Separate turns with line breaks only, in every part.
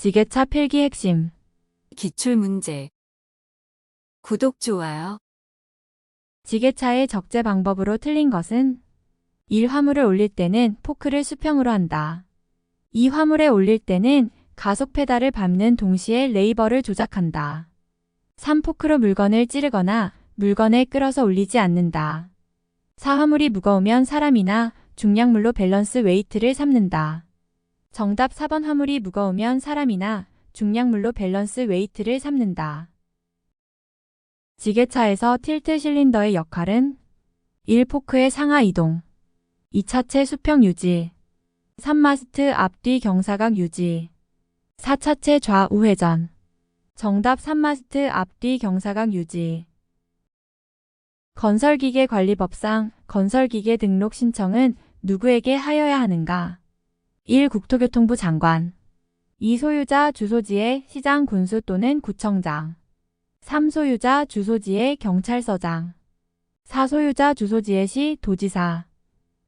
지게차 필기 핵심.
기출문제. 구독, 좋아요.
지게차의 적재 방법으로 틀린 것은 1. 화물을 올릴 때는 포크를 수평으로 한다. 2. 화물에 올릴 때는 가속 페달을 밟는 동시에 레이버를 조작한다. 3. 포크로 물건을 찌르거나 물건에 끌어서 올리지 않는다. 4. 화물이 무거우면 사람이나 중량물로 밸런스 웨이트를 삼는다. 정답 4번 화물이 무거우면 사람이나 중량물로 밸런스 웨이트를 삼는다. 지게차에서 틸트 실린더의 역할은 1. 포크의 상하 이동 2. 차체 수평 유지 3. 마스트 앞뒤 경사각 유지 4. 차체 좌우 회전. 정답 3. 마스트 앞뒤 경사각 유지. 건설기계관리법상 건설기계 등록 신청은 누구에게 하여야 하는가? 1. 국토교통부 장관 2. 소유자 주소지의 시장 군수 또는 구청장 3. 소유자 주소지의 경찰서장 4. 소유자 주소지의 시 도지사.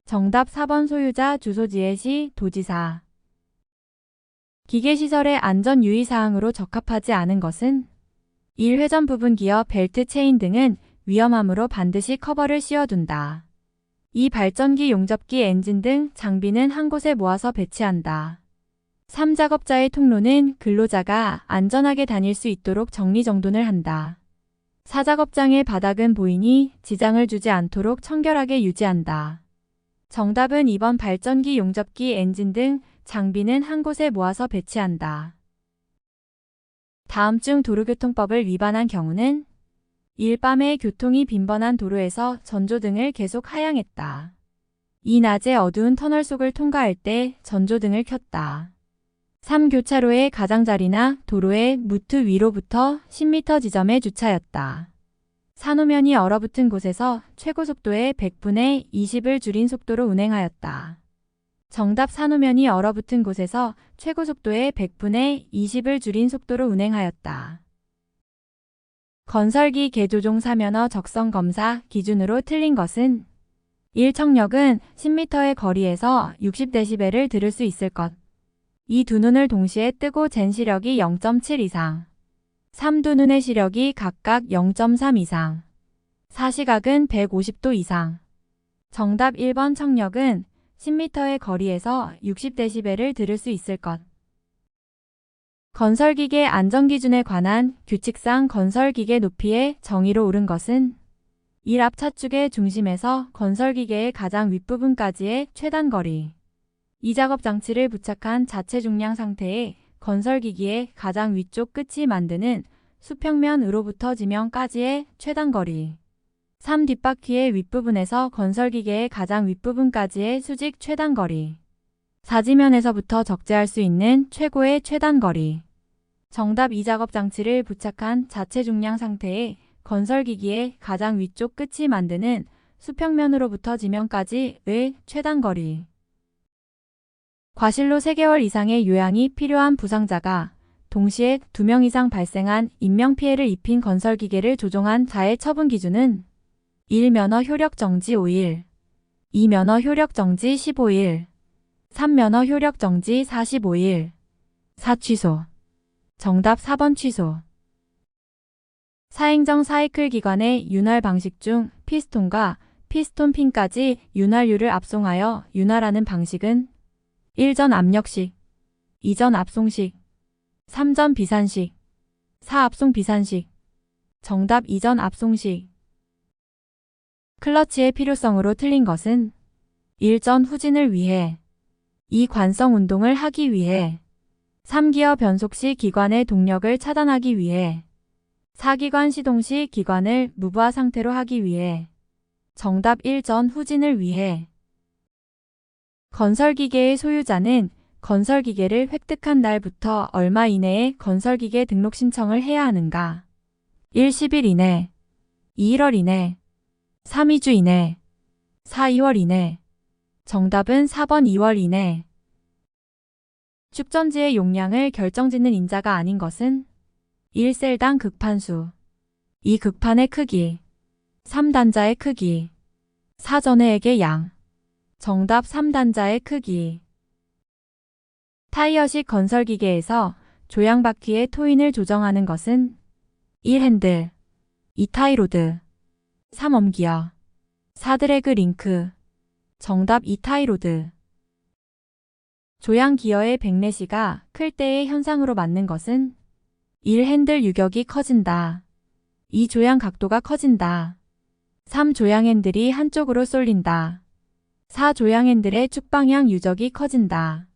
정답 4번 소유자 주소지의 시 도지사. 기계시설의 안전 유의사항으로 적합하지 않은 것은 1. 회전 부분 기어 벨트 체인 등은 위험하므로 반드시 커버를 씌워둔다. 2. 발전기 용접기 엔진 등 장비는 한 곳에 모아서 배치한다. 3. 작업자의 통로는 근로자가 안전하게 다닐 수 있도록 정리정돈을 한다. 4. 작업장의 바닥은 보이니 지장을 주지 않도록 청결하게 유지한다. 정답은 2번 발전기 용접기 엔진 등 장비는 한 곳에 모아서 배치한다. 다음 중 도로교통법을 위반한 경우는 1. 밤에 교통이 빈번한 도로에서 전조등을 계속 하향했다. 2. 낮에 어두운 터널 속을 통과할 때 전조등을 켰다. 3. 교차로의 가장자리나 도로의 무트 위로부터 10m 지점에 주차였다. 4. 노면이 얼어붙은 곳에서 최고 속도의 100분의 20을 줄인 속도로 운행하였다. 정답 4. 노면이 얼어붙은 곳에서 최고 속도의 100분의 20을 줄인 속도로 운행하였다. 건설기 개조종 사면허 적성 검사 기준으로 틀린 것은 1. 청력은 10m의 거리에서 60dB를 들을 수 있을 것. 2. 두 눈을 동시에 뜨고 잰 시력이 0.7 이상. 3. 두 눈의 시력이 각각 0.3 이상. 4. 시각은 150도 이상. 정답 1번 청력은 10m의 거리에서 60dB를 들을 수 있을 것. 건설기계 안전기준에 관한 규칙상 건설기계 높이의 정의로 옳은 것은 1. 앞차축의 중심에서 건설기계의 가장 윗부분까지의 최단 거리. 2. 작업장치를 부착한 자체 중량 상태의 건설기기의 가장 위쪽 끝이 만드는 수평면으로부터 지면까지의 최단 거리. 3. 뒷바퀴의 윗부분에서 건설기계의 가장 윗부분까지의 수직 최단 거리. 4. 지면에서부터 적재할 수 있는 최고의 최단 거리. 정답 2. 작업장치를 부착한 자체 중량 상태의 건설기기의 가장 위쪽 끝이 만드는 수평면으로부터 지면까지의 최단 거리. 과실로 3개월 이상의 요양이 필요한 부상자가 동시에 2명 이상 발생한 인명피해를 입힌 건설기계를 조종한 자의 처분 기준은 1. 면허 효력 정지 5일 2. 면허 효력 정지 15일 3. 면허 효력 정지 45일 4. 취소. 정답 4번 취소. 사행정 사이클 기관의 윤활 방식 중 피스톤과 피스톤 핀까지 윤활유를 압송하여 윤활하는 방식은 1. 전 압력식 2. 전 압송식 3. 전 비산식 4. 압송 비산식. 정답 2. 전 압송식. 클러치의 필요성으로 틀린 것은 1. 전 후진을 위해 2. 관성 운동을 하기 위해 3. 기어 변속 시 기관의 동력을 차단하기 위해 4. 기관 시동 시 기관을 무부하 상태로 하기 위해. 정답 1. 전 후진을 위해. 건설기계의 소유자는 건설기계를 획득한 날부터 얼마 이내에 건설기계 등록 신청을 해야 하는가? 1. 10일 이내 2. 1월 이내 3. 2주 이내 4. 2월 이내. 정답은 4번 2월 이내. 축전지의 용량을 결정짓는 인자가 아닌 것은 1. 셀당 극판수 2. 극판의 크기 3. 단자의 크기 4. 전해액의 양. 정답 3. 단자의 크기. 타이어식 건설기계에서 조향 바퀴의 토인을 조정하는 것은 1. 핸들 2. 타이로드 3. 엄기어 4. 드래그 링크 정답 2. 타이로드. 조향 기어의 백내시가 클 때의 현상으로 맞는 것은 1. 핸들 유격이 커진다. 2. 조향 각도가 커진다. 3. 조향 핸들이 한쪽으로 쏠린다. 4. 조향 핸들의 축방향 유적이 커진다.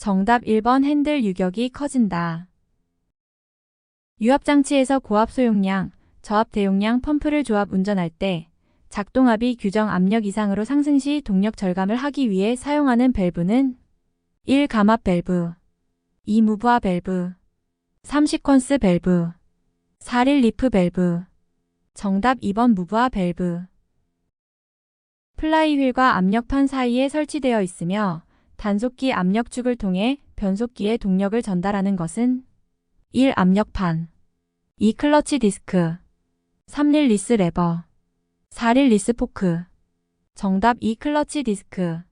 정답 1번 핸들 유격이 커진다. 유압장치에서 고압 소용량, 저압 대용량 펌프를 조합 운전할 때 작동압이 규정 압력 이상으로 상승 시 동력 절감을 하기 위해 사용하는 밸브는 1. 감압 밸브 2. 무브압 밸브 3. 시퀀스 밸브 4. 릴리프 밸브 정답 2번 무브압 밸브. 플라이휠과 압력판 사이에 설치되어 있으며 단속기 압력축을 통해 변속기에 동력을 전달하는 것은 1. 압력판 2. 클러치 디스크 3. 릴리스 레버 4. 릴리스 포크 정답 2. 클러치 디스크.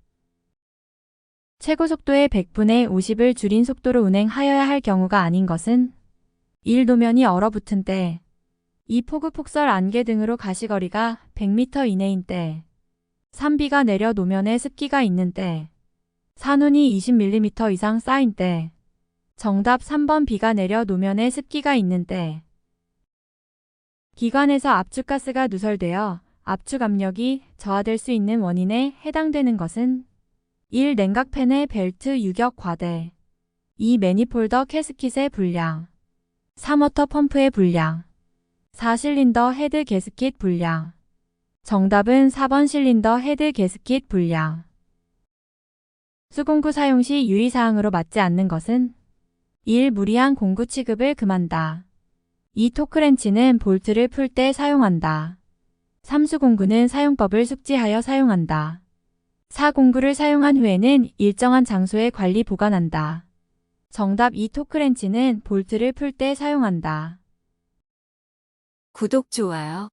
최고 속도의 100분의 50을 줄인 속도로 운행하여야 할 경우가 아닌 것은 1. 노면이 얼어붙은 때 2. 폭우 폭설 안개 등으로 가시거리가 100m 이내인 때 3. 비가 내려 노면에 습기가 있는 때 4. 눈이 20mm 이상 쌓인 때 정답 3번 비가 내려 노면에 습기가 있는 때. 기관에서 압축가스가 누설되어 압축 압력이 저하될 수 있는 원인에 해당되는 것은 1. 냉각팬의 벨트 유격 과대 2. 매니폴더 캐스킷의 불량 3. 워터 펌프의 불량 4. 실린더 헤드 게스킷 불량 정답은 4번 실린더 헤드 게스킷 불량. 수공구 사용 시 유의사항으로 맞지 않는 것은 1. 무리한 공구 취급을 금한다. 2. 토크렌치는 볼트를 풀 때 사용한다. 3. 수공구는 사용법을 숙지하여 사용한다. 4. 공구를 사용한 후에는 일정한 장소에 관리 보관한다. 정답 2. 토크렌치는 볼트를 풀 때 사용한다.
구독, 좋아요.